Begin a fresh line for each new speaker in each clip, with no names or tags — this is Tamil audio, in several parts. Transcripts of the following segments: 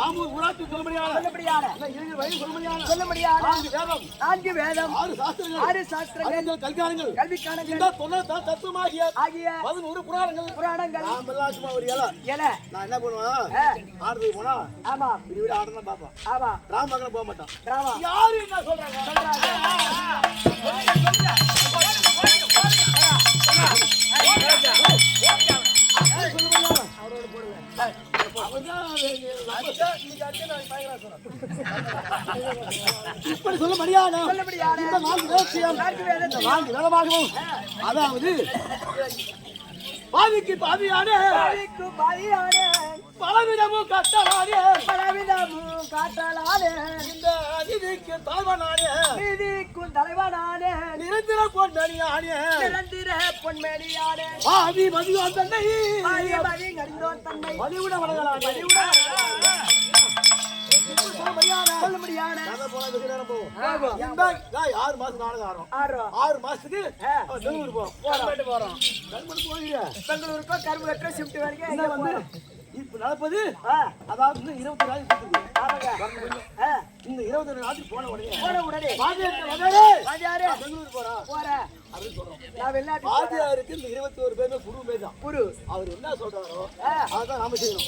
ஆம்பூர் ஊராட்சி சொல்லும்படியான
சொல்லும்படியான 4 வேதம் 6 சாஸ்திரங்கள் கல்விக்கானங்கள்
தத்துவமாகிய 11 புராணங்கள் நாம் எல்லாம் சும்மா ஒரு இலை நான் என்ன பண்ணுவேன் ஆடுறதுக்கு போனா
ஆமா
இப்படி ஆடணும் பாப்போம்
ஆமா
ராமகரம் போக மாட்டான்
ராமா
யாரு என்ன சொல்றாங்க இப்படி சொல்ல முடியாது அதாவது பாதிக்கு பாதியான பலவிதமும் கட்டலானே இந்த நிதிக்கு தலைவனானே நிரந்தர பொன்மணியானே பாதி மதியோன் தன்னை மதிவுட வளர்களானே சொல்ல முடியாது 6 மாசம் நாடகம் ஆடுறோம் 6 மாசத்துக்கு பெங்களூர் போறோம்
பெங்களூருக்கோ கரும்பு கட்டுற ஷிஃப்ட் வரைக்கும்
வந்து இப்ப நடப்பது அதாவது 20 நாளைக்கு இந்த 20 நாளைக்கு போன உடனே பெங்களூர் போறேன் அப்படின்னு சொல்றோம். வாத்தியாருக்கு இந்த 21 பேருமே குரு மேதான் குரு அவர் என்ன சொல்றாரோ அதான் நாம செய்யணும்.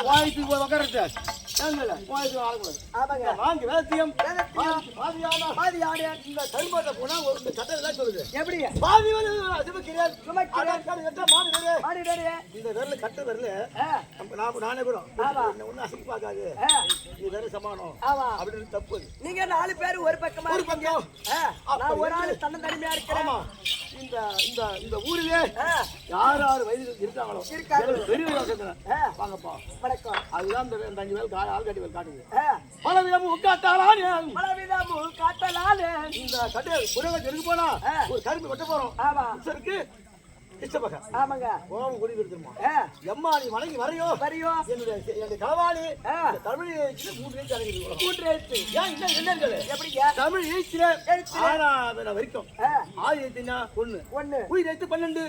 வாய்க்கு போய் உட்கார்றது வாய்க்கு ஆளக்கூடாது. வாங்கி வேத்தியம் இந்த கைமாட்ட போனா ஒரு சட்டம் எல்லாம் சொல்லுது. எப்படி பாதி இந்த விரல கட்ட விரல நானே கூட ஒண்ணு அசைக்கு பார்க்காது நீ வேற சமானம் அப்படின்னு தப்பு.
நீங்க 4 பேர் ஒரு பக்கமா
ஒரு பக்கம்
ஒரு ஆளு தன்னந்தனிமையா இருக்கிறேன்.
இந்த இந்த இந்த ஊரிலே யார் வயது இருக்காங்களோ பெரிய வாங்கப்பா வணக்கம். அதுதான் இந்த 5 வேல் ஆள் கட்டி வேல் காட்டுது. பலவிதமும் காட்டலானே இந்த கட்டை புறவை எடுக்க போனா ஒரு கரும்பு வெட்ட போறோம். இருக்கு ஆமாங்க கோவம் குடி விடுமா எம்மா நீ வணங்கி வரையோ என்னுடைய களவாணி தமிழ் எழுச்சியில 3 எழுத்து அடங்கிருக்கு. எப்படிங்க தமிழ் எழுச்சியில வரைக்கும் ஆறு எழுத்துனா 1 உயிர் எழுத்து 12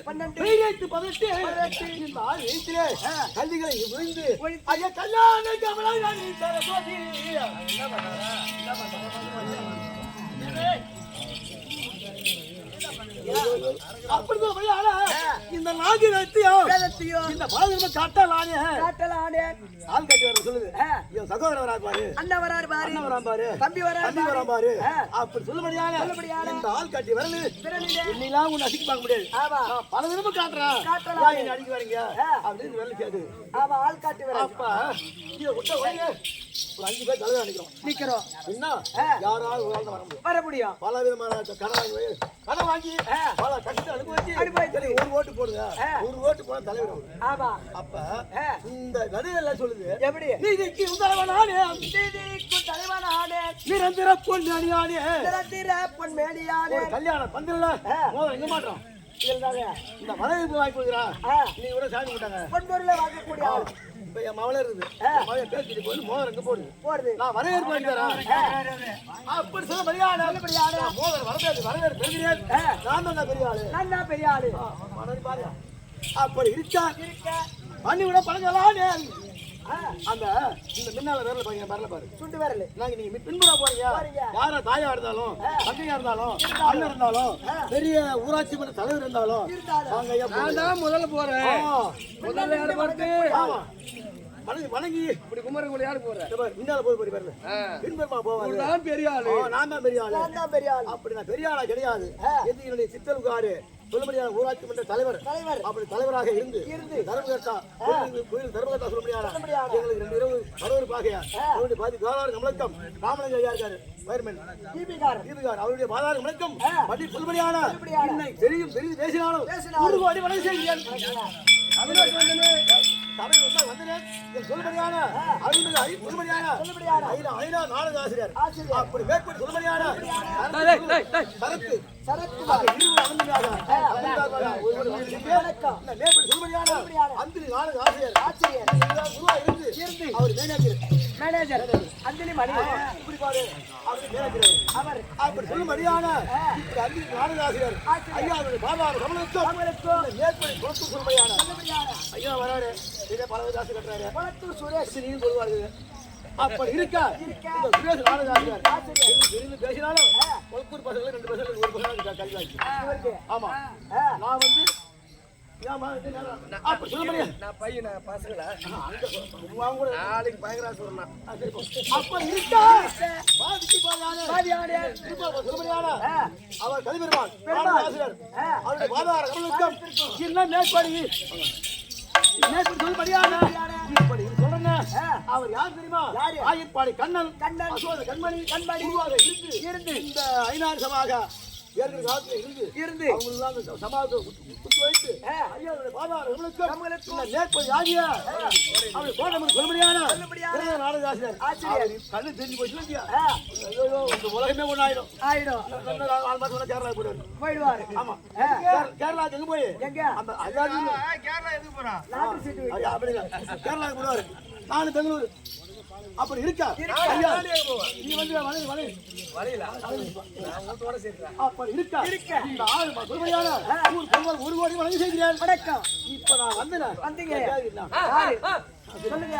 உயிர் எழுத்து 18 இந்த 6 எழுத்திலே கல்விகளை விழுந்து ஐயா கல்யாண கமலாணி சரஸ்வதி இந்த நாகிரத்தையும் இந்த பாதுகாப்பு காட்டலானே ஆள் கட்டி வர சொல்லுது. சகோதரர் வராரு பாரு,
அண்ணன் வராரு பாரு,
அண்ணன் வரான் பாரு,
தம்பி வராரு
பாரு அப்படி சொல்லும்படியான இந்த ஆள் கட்டி வரல இன்னெல்லாம் உன்னை அடிக்க பார்க்க முடியாது. பல தடவை காட்டுறேன் என்ன அடிக்க வரீங்க அப்படின்னு வேலை கேது.
ஆள் காட்டி வர
அப்ப இதை விட்ட உடனே ஒரு 5 பேர் தலைவர் நிக்கிறோம். என்ன யாராவது ஒரு ஆள் வர முடியும். பல விதமான கடன் வாங்கி பல கஷ்டம் அனுபவிச்சு ஒரு ஓட்டு போடுங்க. ஒரு ஓட்டு போட தலைவர். அப்ப இந்த கதையில சொல்லுது எப்படி நீதிக்கு தலைவனானே நிரந்தர பொன்மேனியானே கல்யாணம் பந்தல்ல எங்க மாட்டோம் இந்த வரவேற்பு வாங்கி கொடுக்குறான். நீ கூட சாமி போட்டாங்க பொன்பொருளை வாங்கக்கூடிய என் மவள இருக்குது மவளை பேசிட்டு போய் மோதிரம் எங்க போடுது நான் வரவேற்பு வாங்கிக்கிறேன் அப்படி சொல்ல மரியாதை மோதிரம் வரவேற்பு பெறுகிறேன். நான் தான் பெரிய ஆளு பாரு அப்படி இருக்கா பண்ணி விட பழங்கலானே அந்த இந்த மின்னால விரல பாருங்க வரல பாரு சுண்டு விரல் நாங்க நீங்க பின்புற போறீங்க. யாரா தாயா இருந்தாலும் தங்கையா இருந்தாலும் அண்ணன் இருந்தாலும் பெரிய ஊராட்சி மன்ற தலைவர் இருந்தாலும் நான் முதல்ல போறேன். முதல்ல யாரு போறது வணங்கி இப்படி குமரங்குள்ள யாரு போற முன்னால போய் போய் வரல பின்புறமா போவாரு. நான் பெரிய ஆளு நான் தான் பெரிய ஆளு அப்படி நான் பெரிய ஆளா கிடையாது. எது என்னுடைய சித்தலுக்காரு சொல்லும்படியான ஊராட்சி மன்ற தலைவர் அப்படி தலைவராக இருந்து தர்மகர்த்தா கோயில் தர்மகர்த்தா சொல்லும்படியான எங்களுக்கு 2 இரவு வரவேற்பாக அவருடைய பாதி காலாறு கமலக்கம் ராமலிங்க ஐயா இருக்காரு வயர்மேன் தீபிகார் அவருடைய பாதாறு வணக்கம் படி சொல்லும்படியான என்னை தெரியும் பேசினாலும் அடி வணங்கி செய்கிறேன். சொல்லும்படியான ஐநா நாடக ஆசிரியர் அப்படி மேற்கொண்டு சொல்லும்படியான
சரத்குமார்
இருவர் அனந்தமியாக
வணக்கம்
இந்த மேற்படி சொல்படியான அந்திரி நாடக ஆசிரியர்
ஆசிரியர்
குருவா இருந்து அவர்
மேனேஜர் அஞ்சலி மணி
இப்படி பாரு அவர் மேனேஜர்
அவர்
அப்படி சொல்லும்படியான இப்படி அந்திரி நாடக ஆசிரியர் ஐயா அவருடைய பாபாவை கமலத்தும் மேற்படி குளத்தூர் சொல்லும்படியான ஐயா வராரு இதே பல காசு கட்டுறாரு
குளத்தூர் சுரேஷ்
நீங்க சொல்லுவாரு அப்படி இருக்கா இந்த சுரேஷ் நாடக ஆசிரியர் இருந்து பேசினாலும் குளத்தூர் பசங்க 2 பசங்க ஒரு பசங்க கல்வி ஆச்சு ஆமா நான் வந்து அப்படி சொல்ல முடியாது
நான் பையன் பசங்களா
நாளைக்கு பயங்கரா சொல்லலாம் அப்ப இருக்கா அவர் கலிபெருமான் ஆசிரியர் அவருடைய பாதார கமலுக்கும் என்ன மேற்படி அவர் யார் தெரியுமா ஆயிரப்பாடி கண்ணன் கண்மணி இருந்து இந்த ஐநாறு சமாக ஏற்கனவே காலத்துல இருந்து அவங்களுக்கு சமாதத்தை குத்து வைத்து ஐயாவுடைய பாதாரங்களுக்கும் மேற்படி ஆகிய அவருடைய கோட்டமன் சொல்லும்படியான நாடக ஆசிரியர் கண்ணு தெரிஞ்சு போச்சு இந்த உலகமே ஒண்ணாயிடும் ஆறு மாசம் கேரளா போயிடுவாரு ஆமா கேரளாக்கு எங்க போய் அந்த கேரளா எதுக்கு போறான் கேரளாக்கு போடுவாரு நானும் பெங்களூரு அப்படி இருக்கா நீ வந்து அப்படி இருக்கா இந்த ஆள் ஒரு கோடி வழங்கி செய்கிறேன் வணக்கம் இப்ப நான் வந்தீங்க சொல்லுங்க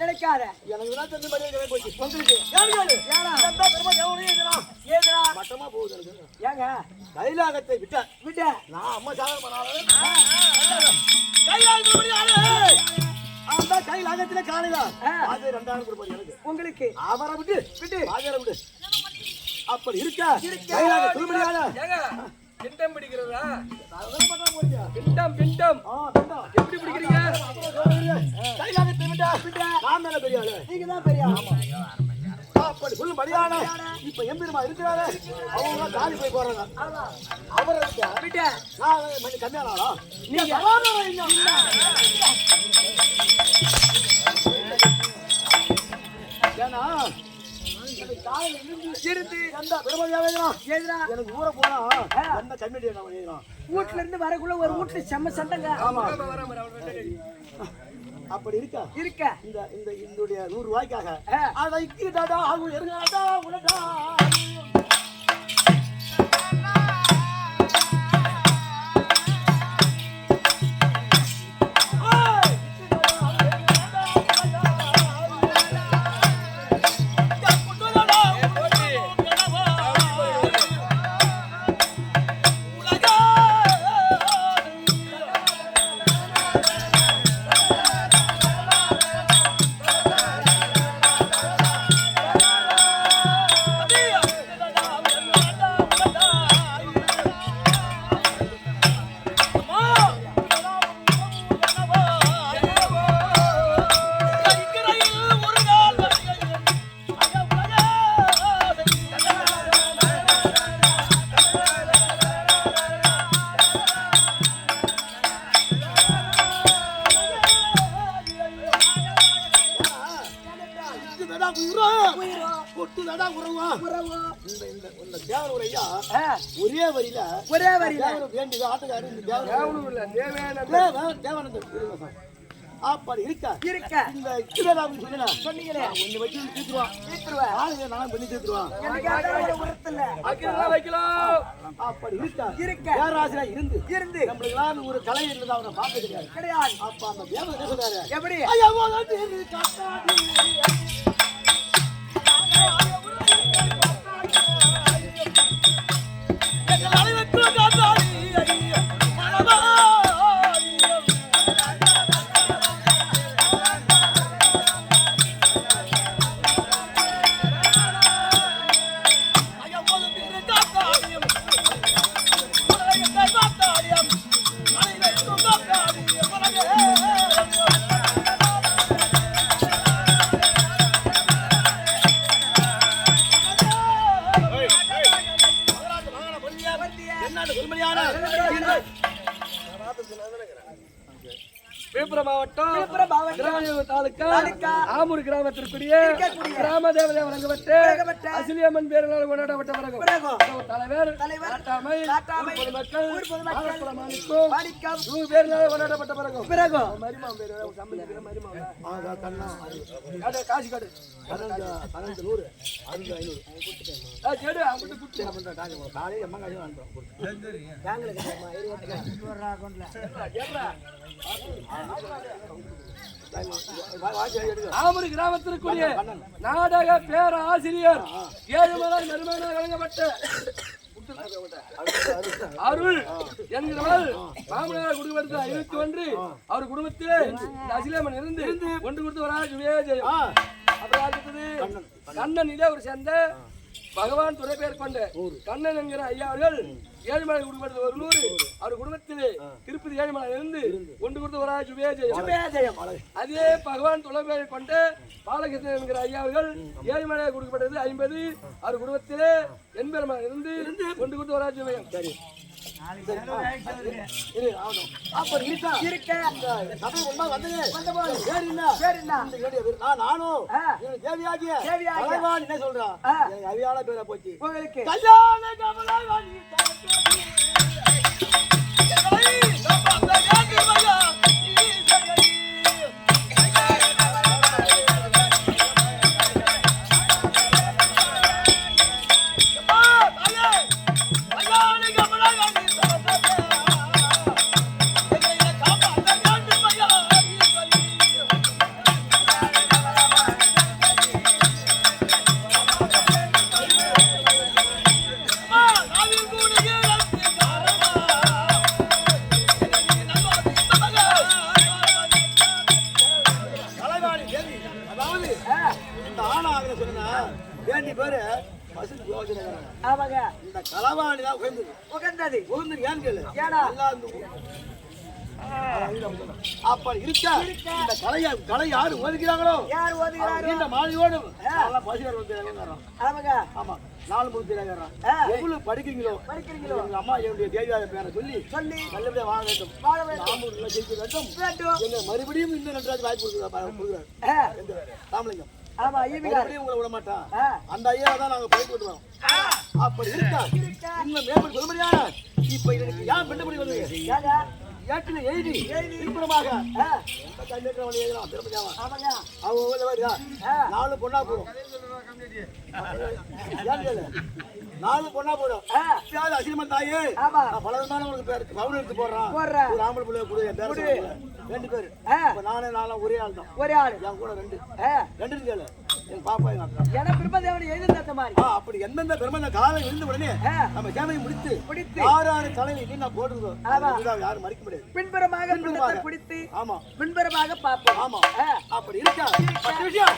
நினைக்காத எனக்கு மட்டமா போகுது ஏங்க கைலாகத்தை விட்ட நான் அம்மா சாதனை பண்ணாலும் கைலாகத்திலே காலையில அது 2000 ரூபாய் எனக்கு உங்களுக்கு அவரை விட்டு ஆஜரை விட்டு அப்படி இருக்கா கைலாக சொல்லும்படியான
பிண்டம் பிடிக்கிறதா பிண்டம் பிண்டம் எப்படி பிடிக்கிறீங்க
கைலாகத்தை விட்டா நான் மேல பெரிய ஆளு நீங்க தான் பெரிய ஆளு அப்படி சொல்லும்படியான இப்ப எம்பெருமா இருக்கிறாரு அவங்க காலி போய் போறாங்க அவரை விட்டு நான் மணி கம்மியானாலா நீங்க ஏன்னா எனக்கு ஊரை போனா என்ன கம்மிட்டி வீட்டுல இருந்து வரக்குள்ள ஒரு வீட்டுல செம்ம சண்டைங்க அப்படி இருக்க இந்த இந்த 100 ரூபாய்க்காக அதை இக்கிட்டாடா அவங்க இருங்கடா உனடா கொட்டுதடா உறவா இந்த தேவர் ஒரு ஐயா ஒரே வரியில வேண்டியது ஆட்டுக்காரு இந்த தேவானந்தர் அப்படி இருக்க இந்த கிரதாவும் சொன்னீங்களே ஒண்ணு வச்சு தீத்துருவான் ஆளுங்க நான் பண்ணி தீத்துருவான் அப்படி இருக்க பேராசிரியா இருந்து நம்மளுக்கு ஒரு கலை இருந்தது அவரை பார்க்க கிடையாது அப்ப அந்த தேவன் என்ன சொல்றாரு எப்படி விழுப்புரம் மாவட்டம் தாலுகா ஆமூர் கிராமத்திற்குரிய கிராம தேவதை வழங்கப்பட்ட அசிலியம்மன் பேரில் கொண்டாடப்பட்ட தலைவர் பொதுமக்கள் பேரில் கொண்டாடப்பட்ட பிறகு காசு காடு 500 ஆமூர் கிராமத்திற்குரிய நாடக பேராசிரியர் ஏழுமலை நறுமண வழங்கப்பட்ட அருள் என்கிறவள் மாமனார் குடும்பத்தில் 51 அவர் குடும்பத்திலே அசிலேமன் இருந்து ஒன்று கொடுத்து வராஜ் அப்புறம் கண்ணன் இதே ஒரு சேர்ந்த பகவான் துறை பேர் கொண்ட கண்ணன் என்கிற ஐயா அவர்கள் ஏழுமலை குடும்பத்தில் 100 அவர் குடும்பத்திலே திருப்பதி ஏழுமலை இருந்து ஒன்று கொடுத்து வராஜ் ஜெயம் அதே பகவான் துறை பேர் கொண்ட பாலகிருஷ்ணன் என்கிற ஐயா அவர்கள் ஏழுமலை கொடுக்கப்பட்டது 50 அவர் குடும்பத்திலே எண்பெருமாள் இருந்து ஒன்று கொடுத்து வராஜ் ஜெயம் சரி போச்சு அப்படி இருக்க இந்த கலை யாரு ஓதுகிறாங்களோ இந்த மாலையோடு ஆமா 4 எவ்வளவு படிக்கிறீங்களோ எங்க அம்மா என்னுடைய தேவியாத பேரை சொல்லி நல்லபடியா வாழ வேண்டும் ஜெயிக்க வேண்டும் எங்க மறுபடியும் இன்னும் 2 வாய்ப்பு கொடுக்குறாரு ராமலிங்கம் உங்களை விட மாட்டான் அந்த ஐயா தான் நாங்க போயிட்டு விட்டுவோம் அப்படி இருக்கா இன்னும் மேம்பட்டு சொல்ல முடியாது இப்ப எனக்கு ஏன் பெண்டபடி வந்து ஏற்றில எழுதி திருப்பணமாக அவங்க 4 பொண்ணா போடும் 4 பொண்ணா போடும் அசிரமன் தாயே பலவிதமான உங்களுக்கு பேர் பவுன் எடுத்து போடுறான் ஒரு ஆம்பளை பிள்ளை கொடு 2 பேரு நானே நானும் ஒரே ஆள் தான் என் கூட 2 கேளு என் பாப்பா அப்படி எந்தெந்த பெருமை காலம் இருந்த உடனே நம்ம சேவையை முடித்து 6 தலையில நான் போட்டுருக்கோம் யாரும் மறிக்க முடியாது பின்புறமாக பிடித்து ஆமா பின்புறமாக பார்ப்போம் ஆமா அப்படி இருக்கா விஷயம்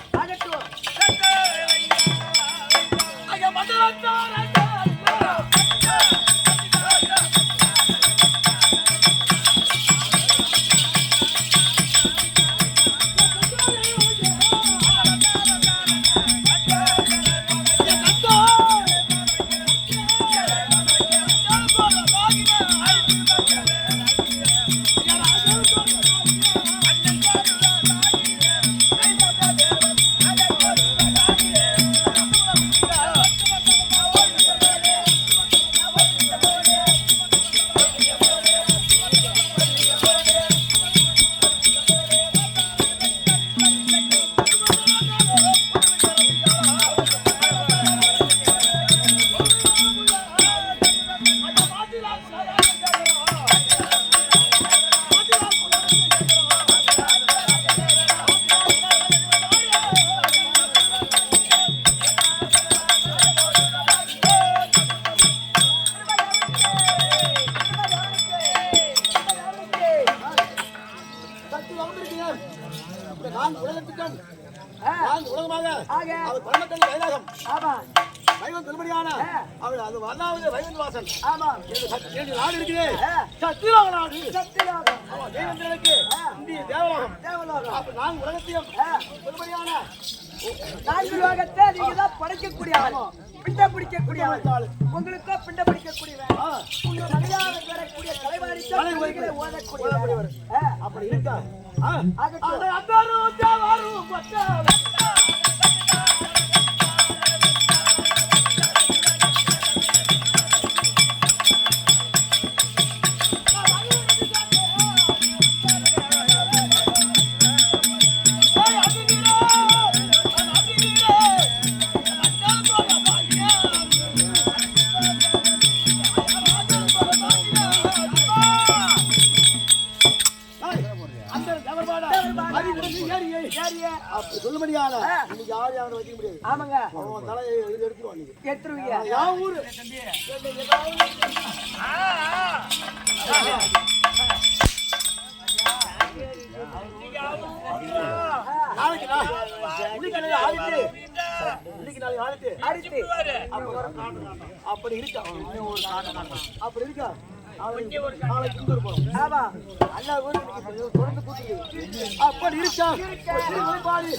வந்திருக்கீங்க இந்த நான்கு உலகத்துக்கும் நான்கு உலகமாக அவர் பரமக்கல் கைலாகம்
ஆமா
வைவன் திருமணியான அவள் அது வல்லாவது வைவன் வாசன்
ஆமா
என்று நாடு இருக்குது சத்தியலோக நாடு
சத்தியலோகம்
ஆமா தேவேந்திரனுக்கு இந்திய தேவலோகம்
தேவலோகம்
அப்ப நான்கு உலகத்தையும் திருமணியான
நான்கு லோகத்தை நீங்க தான் படைக்கக்கூடிய ஆள் பிண்ட பிடிக்கக்கூடிய ஆள் உங்களுக்கோ பிண்ட பிடிக்கக்கூடியவன் உங்க மரியாதை பெறக்கூடிய கலைவாணிகளை ஓதக்கூடியவர்
அப்படி இருக்கா சொல்லும்படியான இன்னைக்கு யாரும் யாரும் வைக்க முடியாது
ஆமாங்க
அவன் தலையை இது எடுத்துருவான் நீங்க
எடுத்துருவீங்க
யான் ஊரு நாளைக்கு நாளைக்கு ஆடிட்டு அப்படி இருக்கா அப்படி இருக்கா நாளைக்கு இங்க போறோம்
ஆமா
அல்லா ஊரு தொடர்ந்து கூட்டிட்டு அப்படி இருக்கா பாடி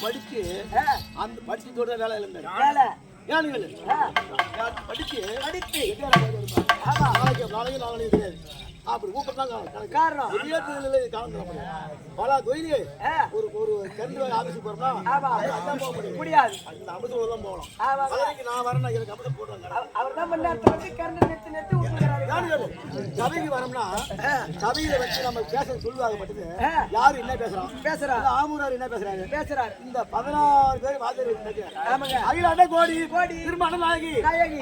படிச்சு அந்த படிச்சதோட வேலை இல்லை படிச்சு நாளைக்கு தெரியாது அப்படி கூப்பிட்டு
காரணம்
பல தொழில் ஒரு கண்டு ஆபீஸுக்கு போறோம்னா
முடியாது
அந்த அமுதம் தான் போகலாம் நான் வரேன் எனக்கு அமுதம் போடுறாங்க
அவர் தான் பண்ணி கரண்ட் நிறுத்தி
சபைக்கு வரோம்னா சபையில வச்சு நம்ம பேச சொல்லுவாங்க மட்டும் யாரு என்ன பேசுறான் ஆமூரார் என்ன பேசுறாரு இந்த 16 பேர் வாத்தியார் அகிலாண்ட கோடி திரும்ப நாயகி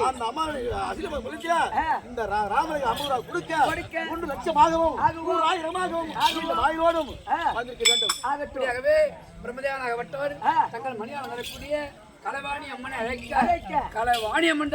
அந்த அம்மா அசிலமா முடிச்சா இந்த ராமனுக்கு 50 ரூபாய் கொடுக்க 3 லட்சமாகவும் 1000ஆகவும் வாயோடும் வந்திருக்க வேண்டும்.
ஆகவே பிரம்மதேவனாகப்பட்டவர் தங்கள் மணியால் நடக்கூடிய கலைவாணி அம்மனை அழைக்க கலைவாணி அம்மன்